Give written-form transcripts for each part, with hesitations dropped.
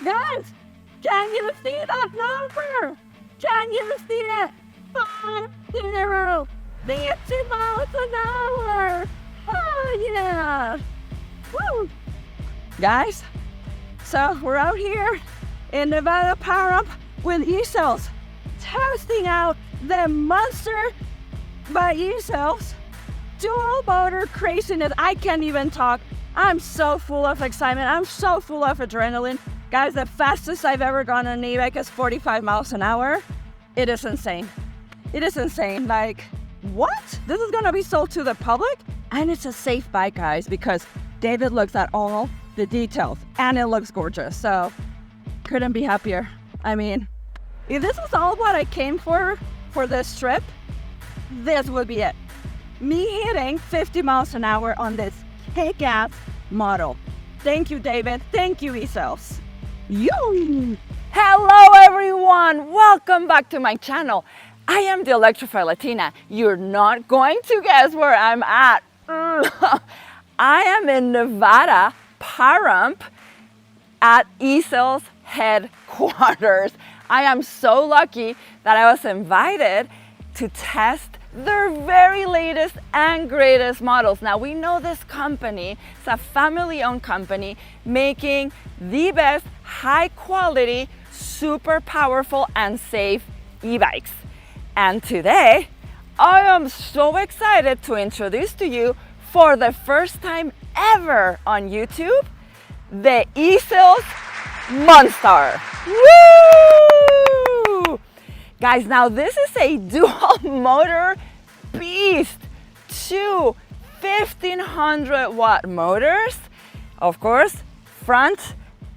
Guys, can you see that number? Can you see it? 50 miles an hour. Oh yeah. Woo. Guys, so we're out here in Nevada Power-Up with E-Cells, testing out the Monster by E-Cells. Dual motor craziness. I can't even talk. I'm so full of excitement. I'm so full of adrenaline. Guys, the fastest I've ever gone on an e-bike is 45 miles an hour. It is insane. It is insane. Like, what? This is gonna be sold to the public? And it's a safe bike, guys, because David looks at all the details and it looks gorgeous. So, couldn't be happier. I mean, if this is all what I came for this trip, this would be it. Me hitting 50 miles an hour on this kick-ass model. Thank you, David. Thank you, E-Cells. Yo! Hello, everyone. Welcome back to my channel. I am the Electrified Latina. You're not going to guess where I'm at. I am in Nevada, Pahrump, at E-Cells headquarters. I am so lucky that I was invited to test their very latest and greatest models. Now, we know this company is a family-owned company making the best high quality, super powerful and safe e-bikes. And today, I am so excited to introduce to you for the first time ever on YouTube, the E-Cells MONSTAR. Woo! Guys, now this is a dual motor beast. Two 1500 watt motors, of course, front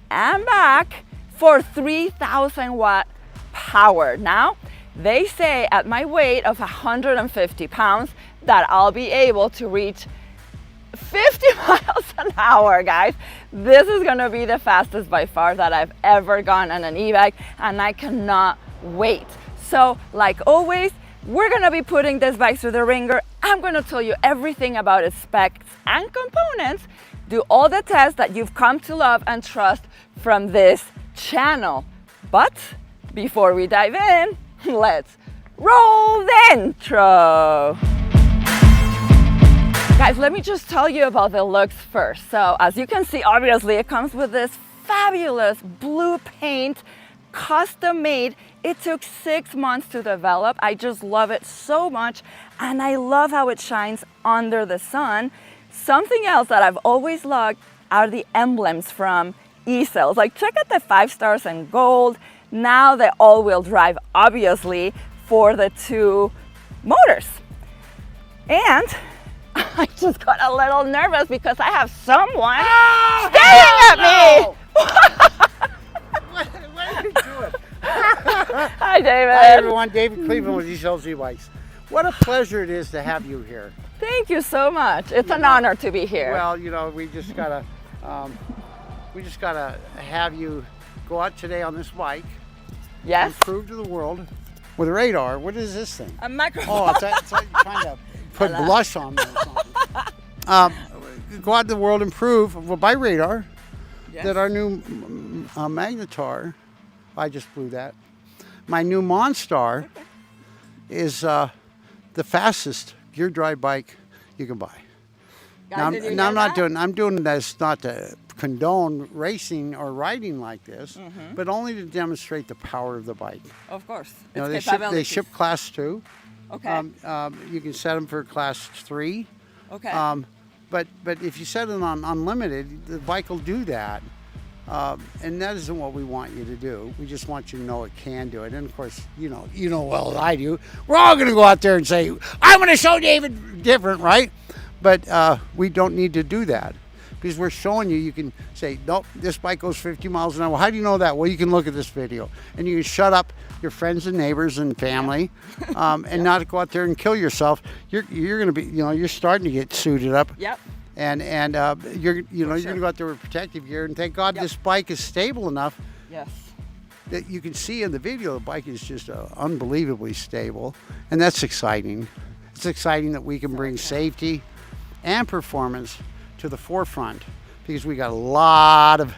and back, for 3000 watt power. Now, they say at my weight of 150 pounds that I'll be able to reach 50 miles an hour, guys. This is gonna be the fastest by far that I've ever gone on an e-bike, and I cannot wait. So, like always, we're gonna be putting this bike through the ringer. I'm gonna tell you everything about its specs and components, do all the tests that you've come to love and trust from this channel. But before we dive in, let's roll the intro. Guys, let me just tell you about the looks first. So as you can see, obviously it comes with this fabulous blue paint, custom made. It took 6 months to develop. I just love it so much, and I love how it shines under the sun. Something else that I've always loved are the emblems from E-Cells. Like, check out the 5 stars in gold. Now the all-wheel drive, obviously, for the 2 motors. And I just got a little nervous because I have someone staring at me. What are you doing? Hi, David. Hi, everyone. David Cleveland with E-Cells e-bikes. What a pleasure it is to have you here. Thank you so much. It's an honor to be here. Well, you know, we just gotta have you go out today on this bike. Yes. And prove to the world with radar. What is this thing? A microphone. Oh, it's like you're trying to put blush on me or something. Go out to the world and prove by radar that our new Magnetar, I just blew that. My new Monstar is the fastest gear drive bike you can buy. Guys, I'm doing this not to condone racing or riding like this, but only to demonstrate the power of the bike. Of course. You know, they ship class 2. Okay. You can set them for class 3. Okay. But if you set it on unlimited, the bike will do that. And that isn't what we want you to do. We just want you to know it can do it. And of course, you know well as I do, we're all going to go out there and say, I'm going to show David different, right? But we don't need to do that, because we're showing you can say, nope, this bike goes 50 miles an hour. How do you know that? Well, you can look at this video and you can shut up your friends and neighbors and family and not go out there and kill yourself. You're going to be, you're starting to get suited up. Yep. And you're going to go out there with protective gear, and thank God this bike is stable enough. Yes. That you can see in the video, the bike is just unbelievably stable, and that's exciting. It's exciting that we can bring safety and performance to the forefront, because we got a lot of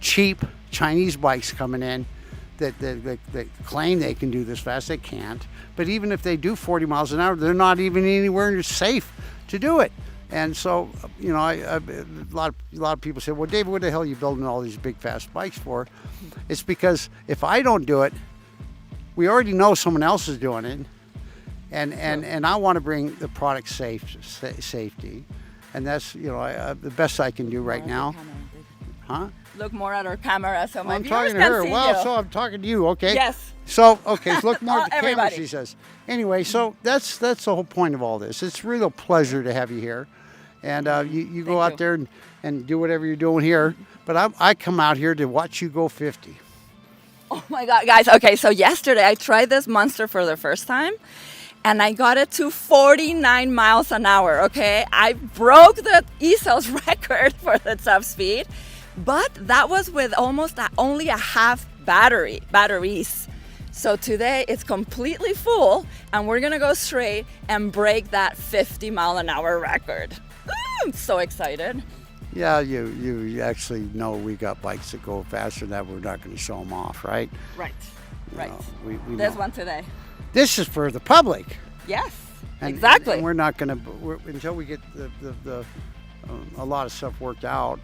cheap Chinese bikes coming in that claim they can do this fast. They can't. But even if they do 40 miles an hour, they're not even anywhere safe to do it. And so, you know, a lot of people say, well, David, what the hell are you building all these big fast bikes for? It's because if I don't do it, we already know someone else is doing it. And I want to bring the product safety. And that's, you know, the best I can do right now. Huh? Look more at our camera so my I'm viewers talking to can her. see Well, you. so I'm talking to you, okay? Yes. So, okay, so look more at the camera, Everybody. she says. Anyway, so that's the whole point of all this. It's really a pleasure to have you here. And you go out there and do whatever you're doing here. But I come out here to watch you go 50. Oh my God, guys. Okay, so yesterday I tried this Monster for the first time. And I got it to 49 miles an hour, okay? I broke the E-Cells record for the top speed, but that was with only a half batteries. So today it's completely full, and we're gonna go straight and break that 50 mile an hour record. Ooh, I'm so excited. Yeah, you actually know we got bikes that go faster than that. We're not gonna show them off, right? Right. We There's know. one today. This is for the public. Yes, And, exactly. And we're not going to, until we get a lot of stuff worked out,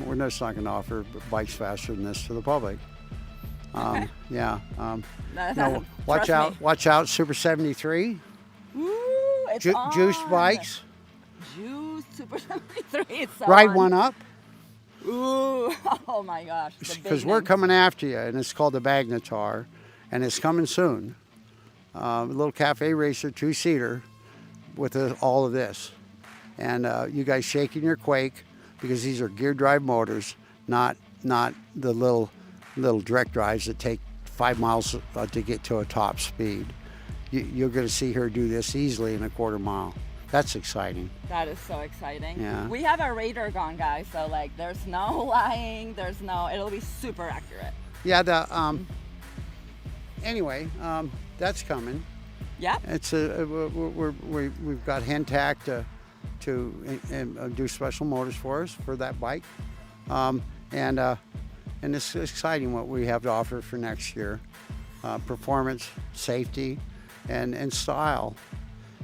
we're just not going to offer bikes faster than this to the public. Okay. Yeah. No, watch trust out! me. Watch out! Super 73. Ooh, it's Juiced on. bikes. Juice Super 73. It's Ride on. one up. Ooh, oh my gosh. Because we're coming after you, and it's called the Magnetar, and it's coming soon. A little cafe racer, 2-seater, with all of this. And you guys shaking your Quake, because these are gear drive motors, not the little direct drives that take 5 miles to get to a top speed. You're going to see her do this easily in a quarter mile. That's exciting. That is so exciting. Yeah. We have our radar gun, guys, so like there's no lying, it'll be super accurate. Yeah, anyway, that's coming. Yeah. It's we've got Hentac to do special motors for us for that bike, and it's exciting what we have to offer for next year. Performance, safety, and style.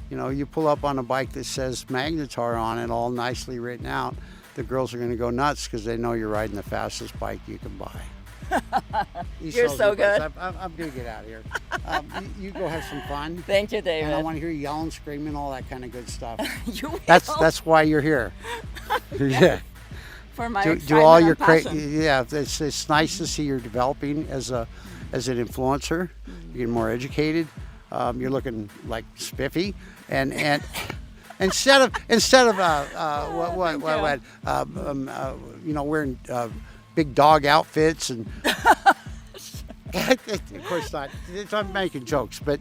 You know, you pull up on a bike that says Magnetar on it, all nicely written out. The girls are going to go nuts because they know you're riding the fastest bike you can buy. You're so good. I'm going to get out of here. You go have some fun. Thank you, David. And I want to hear you yelling, screaming, all that kind of good stuff. You will. That's why you're here. Yeah. For my Do all excitement your and passion. Yeah, it's nice to see you're developing as an influencer. You're getting more educated. You're looking like spiffy, and instead of wearing big dog outfits and of course not. I'm making jokes, but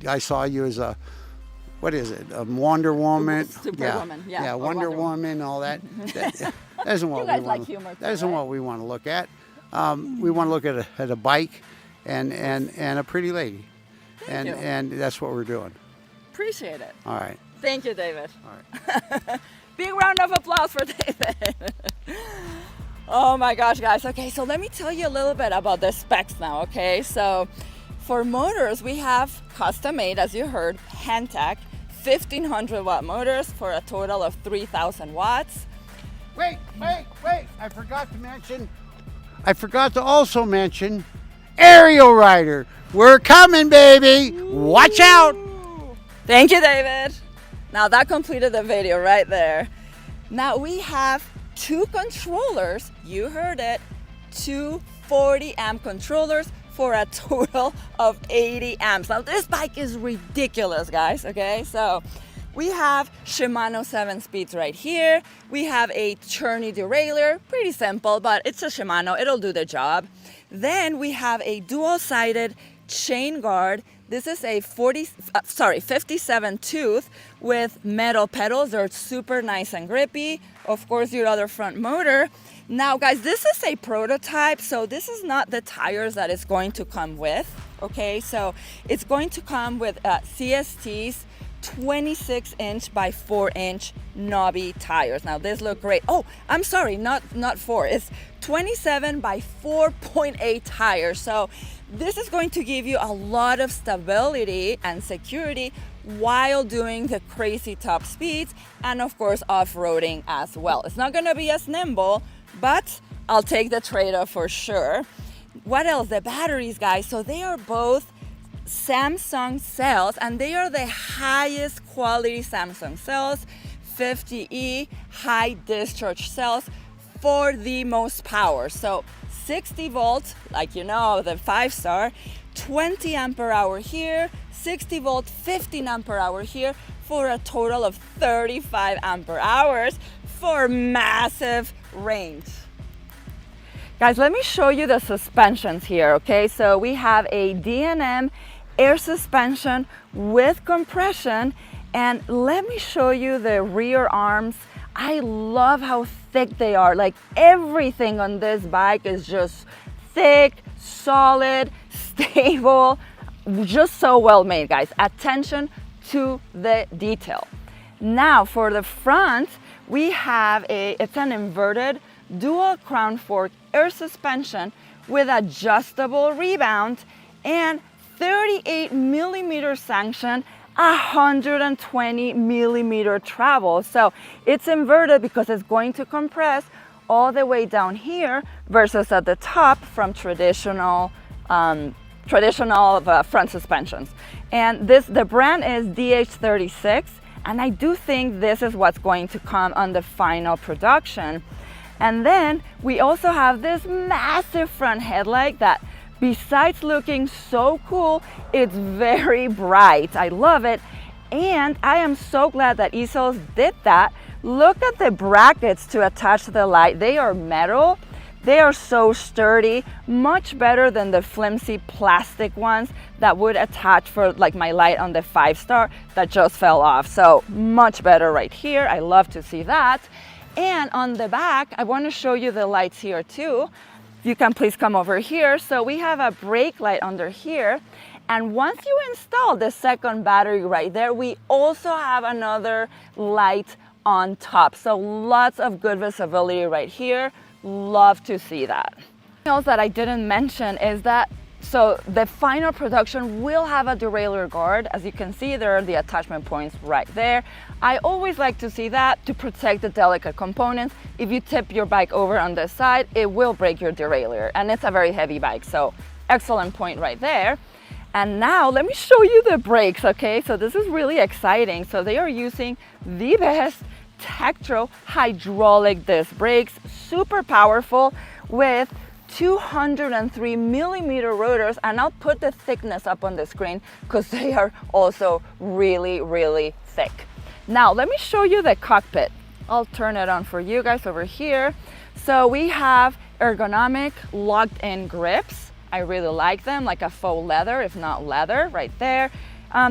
I saw you as a, what is it? A Wonder Woman. Superwoman. Yeah. or Wonder Woman, all that. That isn't what You guys we like want. humor too, That isn't right? what we want to look at. We want to look at a bike and a pretty lady, Thank you. and that's what we're doing. Appreciate it. All right. Thank you, David. All right. Big round of applause for David. Oh my gosh, guys. Okay, so let me tell you a little bit about the specs now, okay? So for motors, we have custom made, as you heard, Hentac, 1500 watt motors for a total of 3000 watts. Wait. I forgot to also mention Aerial Rider. We're coming, baby. Watch out. Thank you, David. Now that completed the video right there. Now we have 2 controllers, you heard it, 2 40 amp controllers for a total of 80 amps. Now this bike is ridiculous, guys, okay? So we have Shimano 7 speeds right here. We have a churny derailleur, pretty simple, but it's a Shimano, it'll do the job. Then we have a dual-sided chain guard. This is a 57 tooth with metal pedals. They're super nice and grippy. Of course, your other front motor. Now, guys, this is a prototype, so this is not the tires that it's going to come with, okay? So it's going to come with CSTs 26-inch by 4-inch knobby tires. Now this look great. Oh, I'm sorry, not 4. It's 27 by 4.8 tires. So this is going to give you a lot of stability and security while doing the crazy top speeds and of course off-roading as well. It's not gonna be as nimble, but I'll take the trade-off for sure. What else? The batteries, guys. So they are both Samsung cells, and they are the highest quality Samsung cells, 50E high discharge cells for the most power. So 60 volts, like you know, the 5-star, 20 ampere hour here, 60 volt, 15 ampere hour here, for a total of 35 ampere hours for massive range. Guys, let me show you the suspensions here, okay? So we have a D&M air suspension with compression, and let me show you the rear arms. I love how thick they are. Like everything on this bike is just thick, solid, stable, just so well made, guys. Attention to the detail. Now for the front, we have it's an inverted dual crown fork air suspension with adjustable rebound and 38 millimeter sanction, 120 millimeter travel. So it's inverted because it's going to compress all the way down here versus at the top from traditional front suspensions. And the brand is DH36, and I do think this is what's going to come on the final production. And then we also have this massive front headlight that, besides looking so cool, it's very bright. I love it. And I am so glad that E-Cells did that. Look at the brackets to attach the light. They are metal. They are so sturdy, much better than the flimsy plastic ones that would attach for like my light on the 5-star that just fell off. So much better right here. I love to see that. And on the back, I want to show you the lights here too. You can please come over here. So we have a brake light under here. And once you install the second battery right there, we also have another light on top. So lots of good visibility right here. Love to see that. Something else that I didn't mention is that, so the final production will have a derailleur guard. As you can see, there are the attachment points right there. I always like to see that to protect the delicate components. If you tip your bike over on this side, it will break your derailleur, and it's a very heavy bike, so excellent point right there. And now let me show you the brakes, okay? So this is really exciting. So they are using the best Tektro hydraulic disc brakes, super powerful, with 203 millimeter rotors, and I'll put the thickness up on the screen because they are also really, really thick. Now let me show you the cockpit. I'll turn it on for you guys over here. So we have ergonomic locked in grips. I really like them, like a faux leather, if not leather, right there.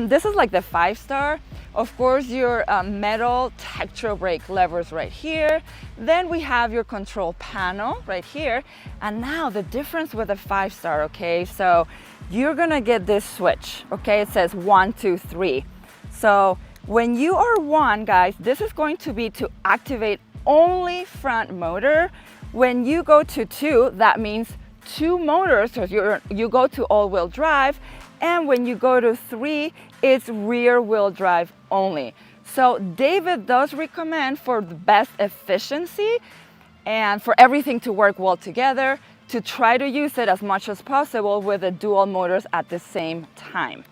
This is like the 5-star. Of course, your metal Tektro brake levers right here. Then we have your control panel right here. And now the difference with the 5-star, okay? So you're gonna get this switch, okay? It says 1, 2, 3. So when you are 1, guys, this is going to be to activate only front motor. When you go to 2, that means 2 motors, so you go to all-wheel drive. And when you go to 3, it's rear wheel drive only. So David does recommend, for the best efficiency and for everything to work well together, to try to use it as much as possible with the dual motors at the same time.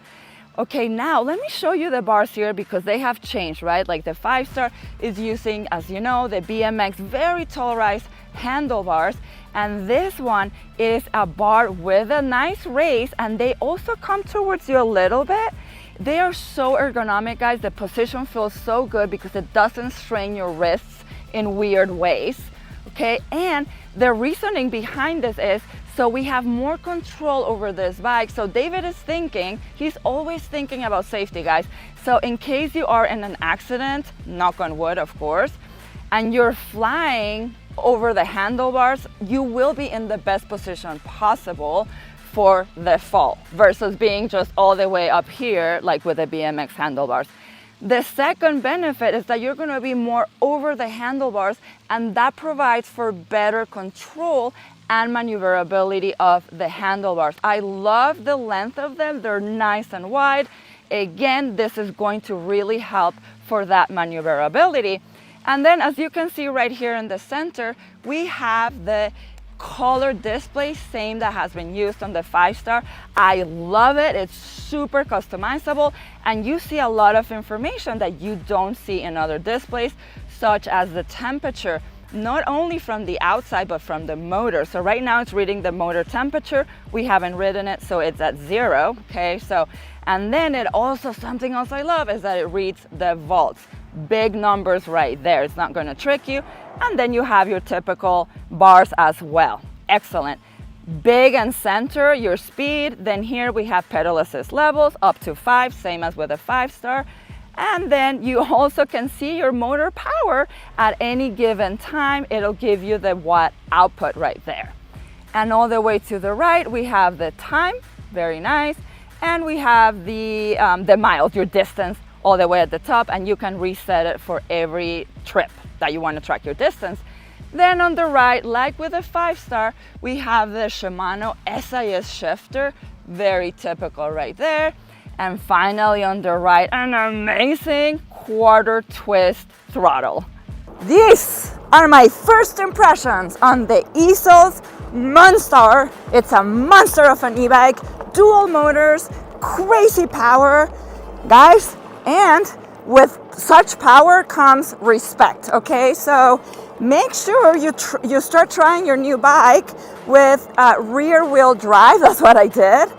Okay, now let me show you the bars here because they have changed, right? Like the 5-star is using, as you know, the BMX very tall rise handlebars, and this one is a bar with a nice raise, and they also come towards you a little bit. They are so ergonomic, guys. The position feels so good because it doesn't strain your wrists in weird ways, okay? And the reasoning behind this is so we have more control over this bike. So David is thinking, he's always thinking about safety, guys. So in case you are in an accident, knock on wood, of course, and you're flying over the handlebars, you will be in the best position possible for the fall versus being just all the way up here like with the BMX handlebars. The second benefit is that you're going to be more over the handlebars, and that provides for better control and maneuverability of the handlebars. I love the length of them. They're nice and wide. Again, this is going to really help for that maneuverability. And then as you can see right here in the center, we have the color display, same that has been used on the 5-star. I love it. It's super customizable, and you see a lot of information that you don't see in other displays, such as the temperature, not only from the outside but from the motor. So right now it's reading the motor temperature. We haven't ridden it, so it's at 0. Okay, so and then it also, something else I love is that it reads the volts. Big numbers right there. It's not going to trick you. And then you have your typical bars as well. Excellent. Big and center, your speed. Then here we have pedal assist levels up to 5, same as with a 5-star. And then you also can see your motor power at any given time. It'll give you the watt output right there. And all the way to the right, we have the time, very nice. And we have the miles, your distance, all the way at the top, and you can reset it for every trip that you want to track your distance. Then on the right, like with a 5-star, we have the Shimano SIS shifter, very typical right there. And finally on the right, an amazing quarter twist throttle. These are my first impressions on the E-Cells MONSTAR. It's a monster of an e-bike, dual motors, crazy power, guys. And with such power comes respect, okay? So make sure you start trying your new bike with rear wheel drive. That's what I did.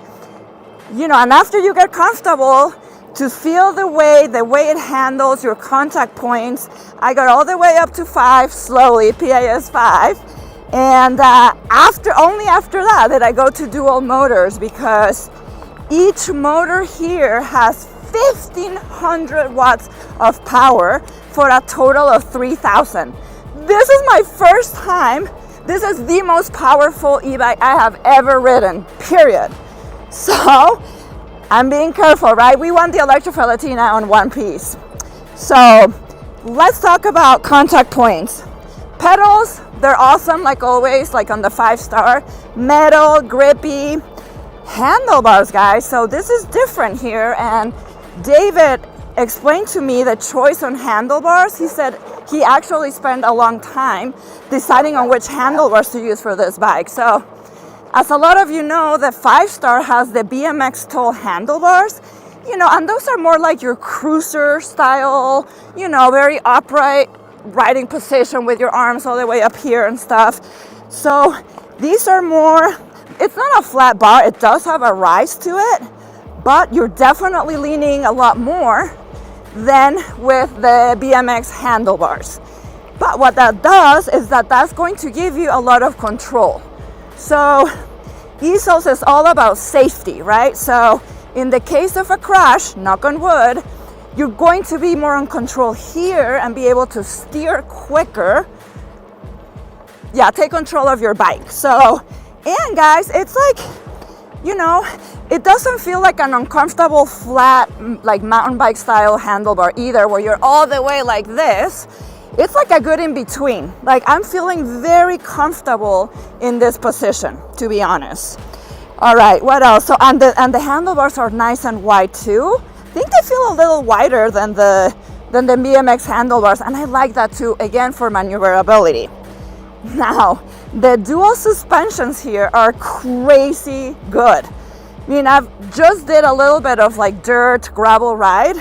You know, and after you get comfortable to feel the way it handles your contact points, I got all the way up to 5 slowly, PAS 5. And only after that did I go to dual motors, because each motor here has 1,500 watts of power for a total of 3,000. This is my first time. This is the most powerful e-bike I have ever ridden, period. So I'm being careful, right? We want the electrophilatina on one piece. So let's talk about contact points. Pedals, they're awesome, like always, like on the 5-star. Metal, grippy. Handlebars, guys, so this is different here, and David explained to me the choice on handlebars. He said he actually spent a long time deciding on which handlebars to use for this bike. So as a lot of you know, the 5-star has the BMX Toll handlebars, you know, and those are more like your cruiser style, you know, very upright riding position with your arms all the way up here and stuff. So these are more, it's not a flat bar, it does have a rise to it, but you're definitely leaning a lot more than with the BMX handlebars. But what that does is that's going to give you a lot of control. So E-Cells is all about safety, right? So in the case of a crash, knock on wood, you're going to be more in control here and be able to steer quicker. Yeah, take control of your bike. So, and guys, it's like, you know, it doesn't feel like an uncomfortable flat, like mountain bike style handlebar either, where you're all the way like this. It's like a good in between. Like, I'm feeling very comfortable in this position, to be honest. All right, what else? So, and the handlebars are nice and wide too. I think they feel a little wider than the BMX handlebars, and I like that too, again, for maneuverability. Now, the dual suspensions here are crazy good. I mean, I've just did a little bit of like dirt gravel ride,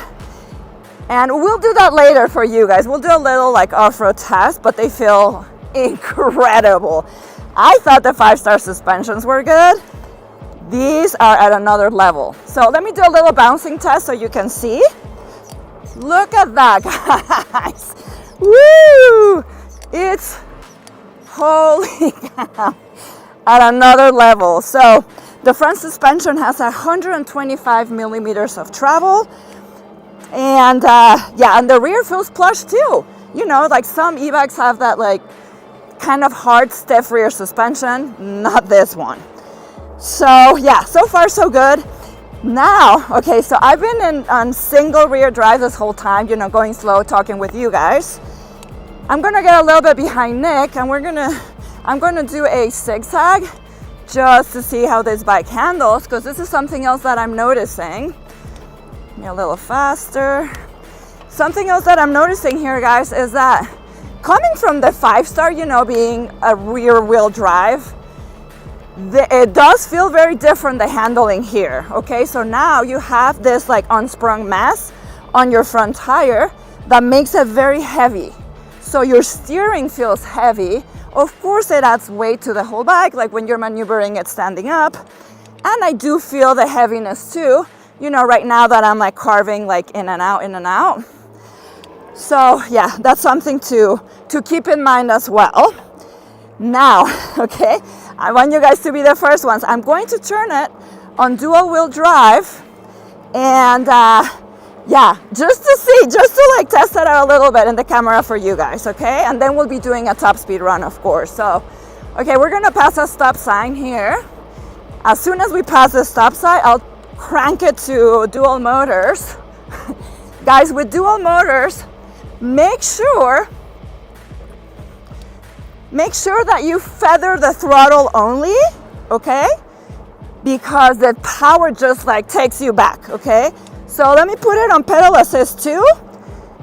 and we'll do that later for you guys. We'll do a little like off-road test, but they feel incredible. I thought the 5-star suspensions were good. These are at another level. So let me do a little bouncing test so you can see. Look at that, guys. Woo! It's holy cow, at another level. So the front suspension has 125 millimeters of travel, and yeah, and the rear feels plush too. You know, like some e-bikes have that like kind of hard, stiff rear suspension. Not this one. So yeah, so far so good. Now, okay, so I've been on single rear drive this whole time, you know, going slow, talking with you guys. I'm gonna get a little bit behind Nick, and I'm gonna do a zigzag just to see how this bike handles, because this is something else that I'm noticing. A little faster. Something else that I'm noticing here, guys, is that coming from the 5-star, you know, being a rear wheel drive, it does feel very different, the handling here. Okay, so now you have this like unsprung mass on your front tire that makes it very heavy. So your steering feels heavy. Of course, it adds weight to the whole bike, like when you're maneuvering it standing up. And I do feel the heaviness too, you know, right now that I'm like carving like in and out, in and out. So yeah, that's something to keep in mind as well. Now, okay, I want you guys to be the first ones. I'm going to turn it on dual wheel drive, and yeah, just to like test it out a little bit in the camera for you guys, okay? And then we'll be doing a top speed run, of course. So, okay, we're gonna pass a stop sign here. As soon as we pass the stop sign, I'll crank it to dual motors. Guys, with dual motors, make sure that you feather the throttle only, okay? Because the power just like takes you back, okay? So let me put it on pedal assist too.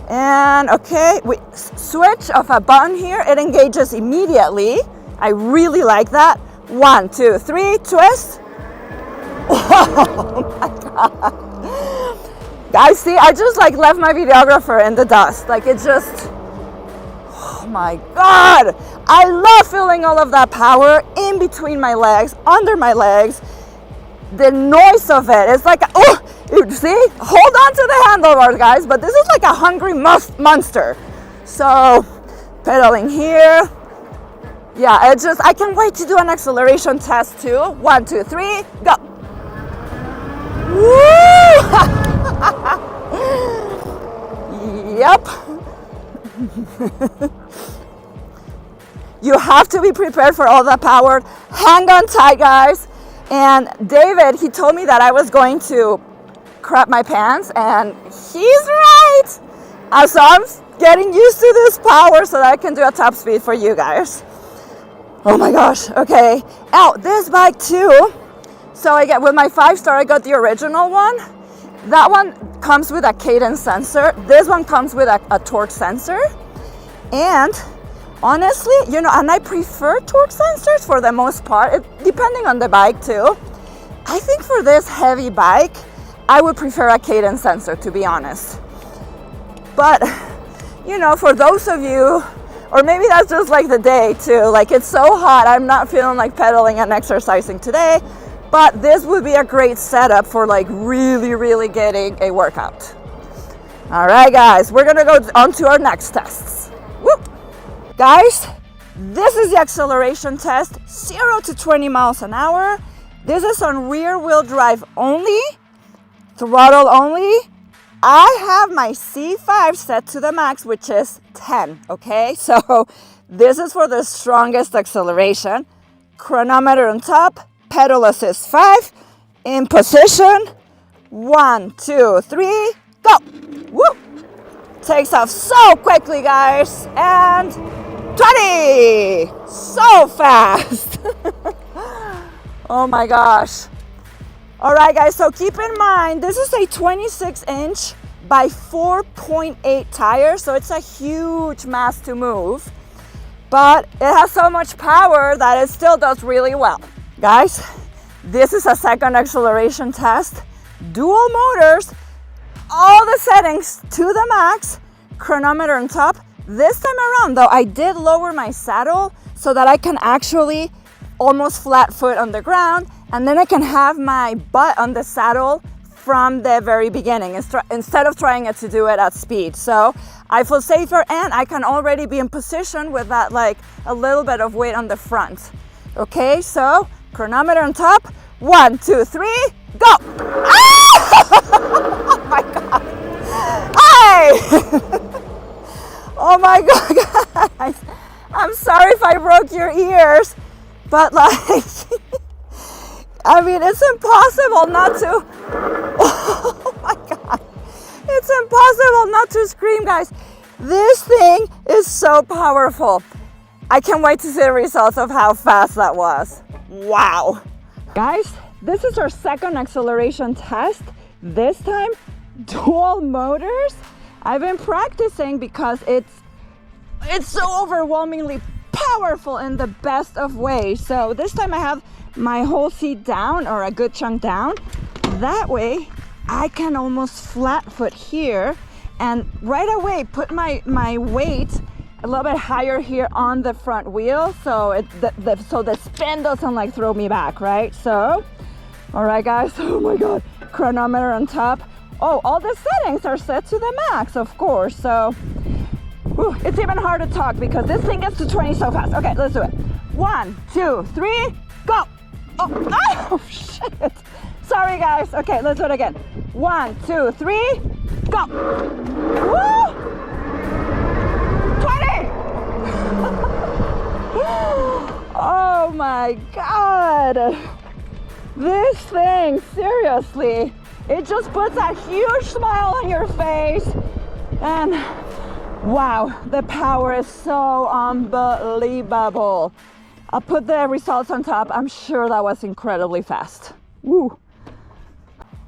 And okay, we switch of a button here, it engages immediately. I really like that. 1, 2, 3, twist. Oh my God. Guys, see, I just like left my videographer in the dust. Like it just, oh my God. I love feeling all of that power in between my legs, under my legs. The noise of it is like, oh, you see? Hold on to the handlebars, guys, but this is like a hungry monster. So, pedaling here. Yeah, it's just, I can't wait to do an acceleration test too. 1, 2, 3, go. Woo! Yep. You have to be prepared for all that power. Hang on tight, guys. And David, he told me that I was going to crap my pants, and he's right. So I'm getting used to this power so that I can do a top speed for you guys. Oh my gosh, okay. Oh, this bike too. So I get, with my 5-star, I got the original one. That one comes with a cadence sensor. This one comes with a torque sensor. And honestly, you know, and I prefer torque sensors for the most part, depending on the bike too. I think for this heavy bike, I would prefer a cadence sensor, to be honest. But, you know, for those of you, or maybe that's just like the day too, like it's so hot, I'm not feeling like pedaling and exercising today, but this would be a great setup for like really, really getting a workout. All right, guys, we're gonna go on to our next tests. Woo! Guys, this is the acceleration test, 0 to 20 miles an hour. This is on rear wheel drive only, throttle only. I have my C5 set to the max, which is 10, okay? So this is for the strongest acceleration. Chronometer on top, pedal assist 5, in position, 1, 2, 3, go! Woo! Takes off so quickly, guys, and 20! So fast! Oh my gosh. All right, guys, so keep in mind, this is a 26-inch by 4.8 tire, so it's a huge mass to move, but it has so much power that it still does really well. Guys, this is a second acceleration test, dual motors, all the settings to the max, chronometer on top. This time around, though, I did lower my saddle so that I can actually almost flat foot on the ground, and then I can have my butt on the saddle from the very beginning instead of trying to do it at speed. So I feel safer, and I can already be in position with that, like a little bit of weight on the front. Okay, so chronometer on top, 1, 2, 3, go! Ah! Oh my God! Hi! Oh my God, guys! I'm sorry if I broke your ears, but like, I mean, it's impossible not to Oh my God. It's impossible not to scream, guys. This thing is so powerful. I can't wait to see the results of how fast that was. Wow. Guys, this is our second acceleration test. This time, dual motors. I've been practicing because it's so overwhelmingly powerful in the best of ways. So this time I have my whole seat down, or a good chunk down. That way I can almost flat foot here and right away put my weight a little bit higher here on the front wheel, so so the spin doesn't like throw me back, right? So, all right guys, oh my God, chronometer on top. Oh, all the settings are set to the max, of course. So, whew, it's even hard to talk because this thing gets to 20 so fast. Okay, let's do it. 1, 2, 3, go. Oh shit. Sorry guys. Okay, let's do it again. 1, 2, 3, go. Woo! 20. Oh my God. This thing, seriously, it just puts a huge smile on your face. And wow, the power is so unbelievable. I'll put the results on top. I'm sure that was incredibly fast. Woo.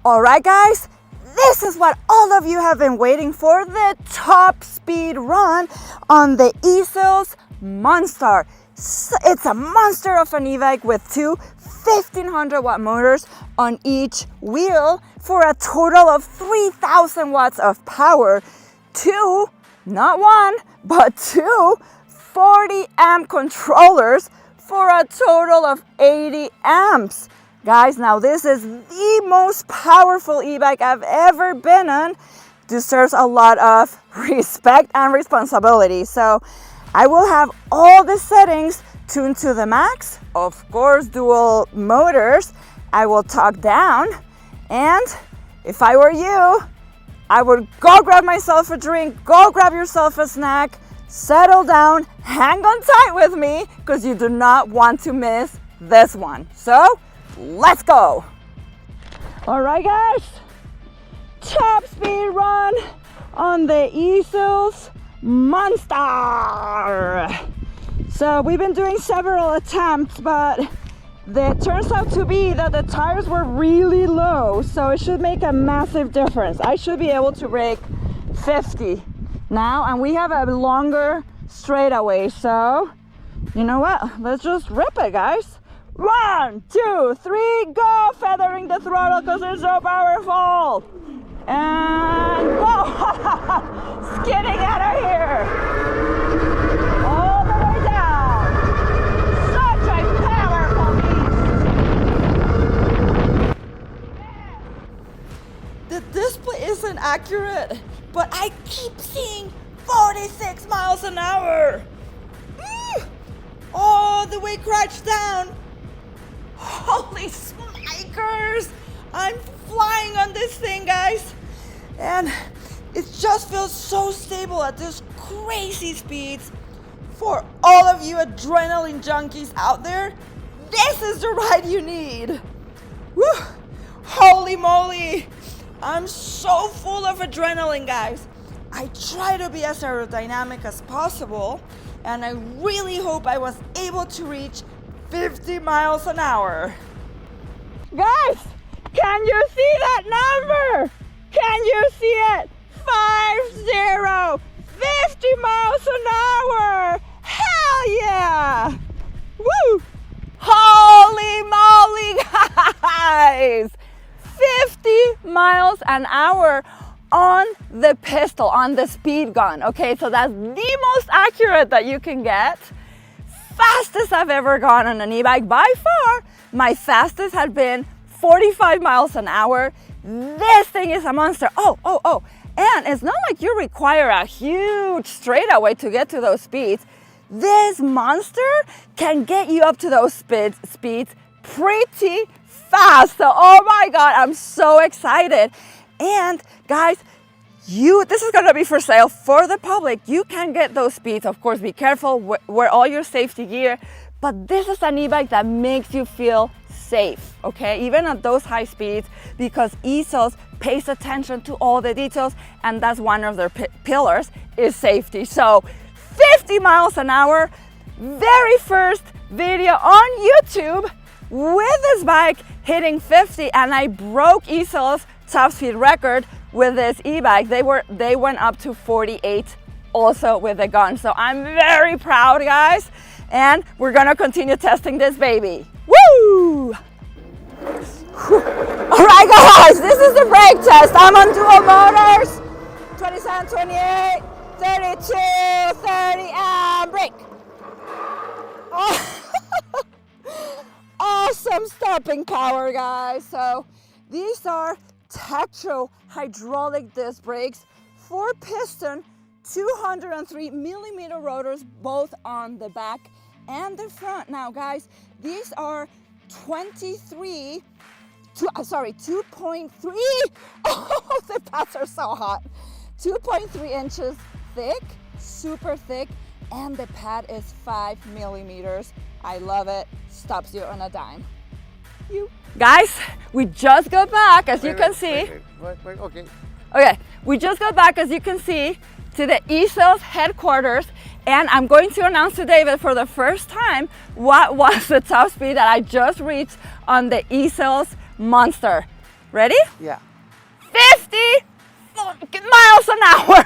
All right, guys, this is what all of you have been waiting for, the top speed run on the E-Cells MONSTAR. It's a monster of an e-bike with two 1500 watt motors on each wheel for a total of 3000 watts of power. Two, not one, but two 40 amp controllers for a total of 80 amps. Guys, now this is the most powerful e-bike I've ever been on. Deserves a lot of respect and responsibility. So I will have all the settings tuned to the max. Of course, dual motors. I will talk down. And if I were you, I would go grab myself a drink, go grab yourself a snack, settle down, hang on tight with me, because you do not want to miss this one. So let's go. All right, guys, top speed run on the E-Cells MONSTAR. So we've been doing several attempts, but it turns out to be that the tires were really low, so it should make a massive difference. I should be able to break 50 now, and we have a longer straightaway, so you know what? Let's just rip it, guys. 1, 2, 3, go! Feathering the throttle because it's so powerful. And go! Skidding out of here. All the way down. Such a powerful beast. The display isn't accurate, but I keep seeing 46 miles an hour. All the way crouched down. Holy smikers! I'm flying on this thing, guys. And it just feels so stable at this crazy speeds. For all of you adrenaline junkies out there, this is the ride you need. Woo! Holy moly! I'm so full of adrenaline, guys. I try to be as aerodynamic as possible, and I really hope I was able to reach 50 miles an hour. Guys, can you see that number? Can you see it? 50, 50 miles an hour. Hell yeah! Woo! Holy moly, guys! 50 miles an hour on the pistol, on the speed gun. Okay, so that's the most accurate that you can get. Fastest I've ever gone on an e-bike by far. My fastest had been 45 miles an hour. This thing is a monster. Oh. And it's not like you require a huge straightaway to get to those speeds. This monster can get you up to those speeds pretty fast. So, oh my God, I'm so excited. And guys, this is gonna be for sale for the public. You can get those speeds. Of course, be careful, wear all your safety gear, but this is an e-bike that makes you feel safe. safe, okay? Even at those high speeds, because E-Cells pays attention to all the details, and that's one of their pillars is safety. So 50 miles an hour, very first video on YouTube with this bike hitting 50, and I broke E-Cells top speed record with this e-bike. They went up to 48 also with the gun. So I'm very proud, guys, and we're gonna continue testing this baby. Woo! All right, guys, this is the brake test. I'm on dual motors, 27, 28, 32, 30, and brake. Oh. Awesome stopping power, guys. So these are Tektro hydraulic disc brakes, 4-piston, 203 millimeter rotors, both on the back and the front. Now, guys, these are 2.3. Oh, the pads are so hot. 2.3 inches thick, super thick, and the pad is 5 millimeters. I love it. Stops you on a dime. Guys, we just got back, as you can see. Wait, okay. Okay, we just got back, as you can see, to the E-Cells headquarters, and I'm going to announce to David for the first time what was the top speed that I just reached on the E-Cells MONSTAR. Ready? Yeah. 50 miles an hour.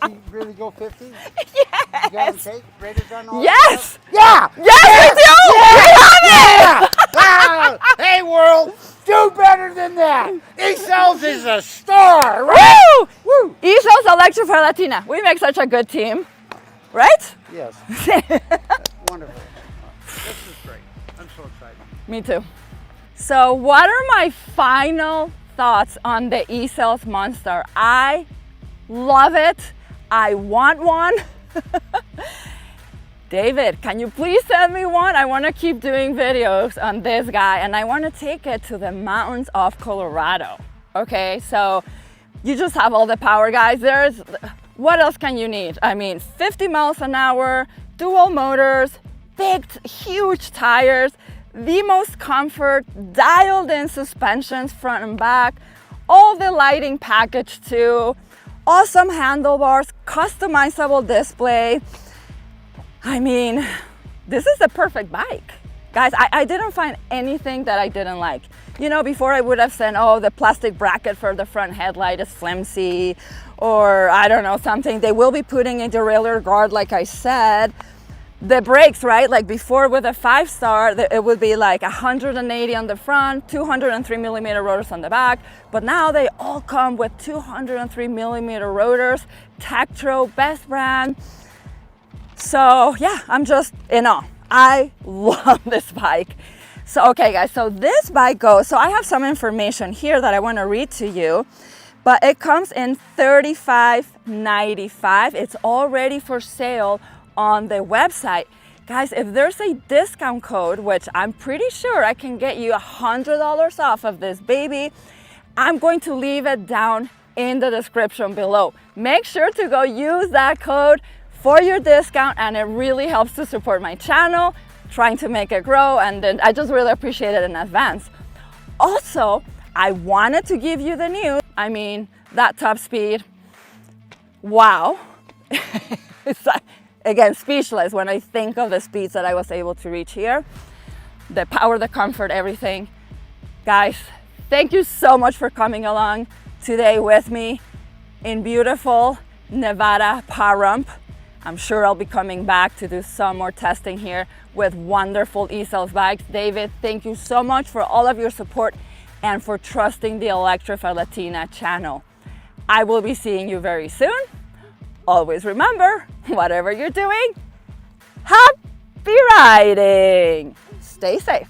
Can you really go 50? Yes. You got it, tape? Radars on all Yes. that stuff? Yeah. Yes, we do. Yeah. We have it. Ah, hey, world, do better than that. E-Cells is a star, right? Woo! E-Cells Electrify Latina. We make such a good team, right? Yes. Wonderful. This is great. I'm so excited. Me too. So what are my final thoughts on the E-Cells MONSTAR? I love it. I want one. David, can you please send me one? I want to keep doing videos on this guy, and I want to take it to the mountains of Colorado. Okay, so you just have all the power, guys. What else can you need? I mean, 50 miles an hour, dual motors, big, huge tires, the most comfort, dialed in suspensions front and back, all the lighting package too, awesome handlebars, customizable display. I mean, this is the perfect bike. Guys, I didn't find anything that I didn't like. You know, before I would have said, oh, the plastic bracket for the front headlight is flimsy, or I don't know, something. They will be putting a derailleur guard, like I said. The brakes, right? Like before with a 5-star, it would be like 180 on the front, 203 millimeter rotors on the back. But now they all come with 203 millimeter rotors, Tektro, best brand. So yeah, I'm just in awe. I love this bike. So, okay guys, so this bike goes, so I have some information here that I want to read to you, but it comes in $35.95. It's already for sale on the website. Guys, if there's a discount code, which I'm pretty sure I can get you $100 off of this baby, I'm going to leave it down in the description below. Make sure to go use that code for your discount, and it really helps to support my channel, trying to make it grow, and then I just really appreciate it in advance. Also, I wanted to give you the news. I mean, that top speed, wow. It's like, again, speechless when I think of the speeds that I was able to reach here. The power, the comfort, everything. Guys, thank you so much for coming along today with me in beautiful Nevada Pahrump. I'm sure I'll be coming back to do some more testing here with wonderful E-Cells bikes. David, thank you so much for all of your support and for trusting the Electrify Latina channel. I will be seeing you very soon. Always remember, whatever you're doing, happy riding. Stay safe.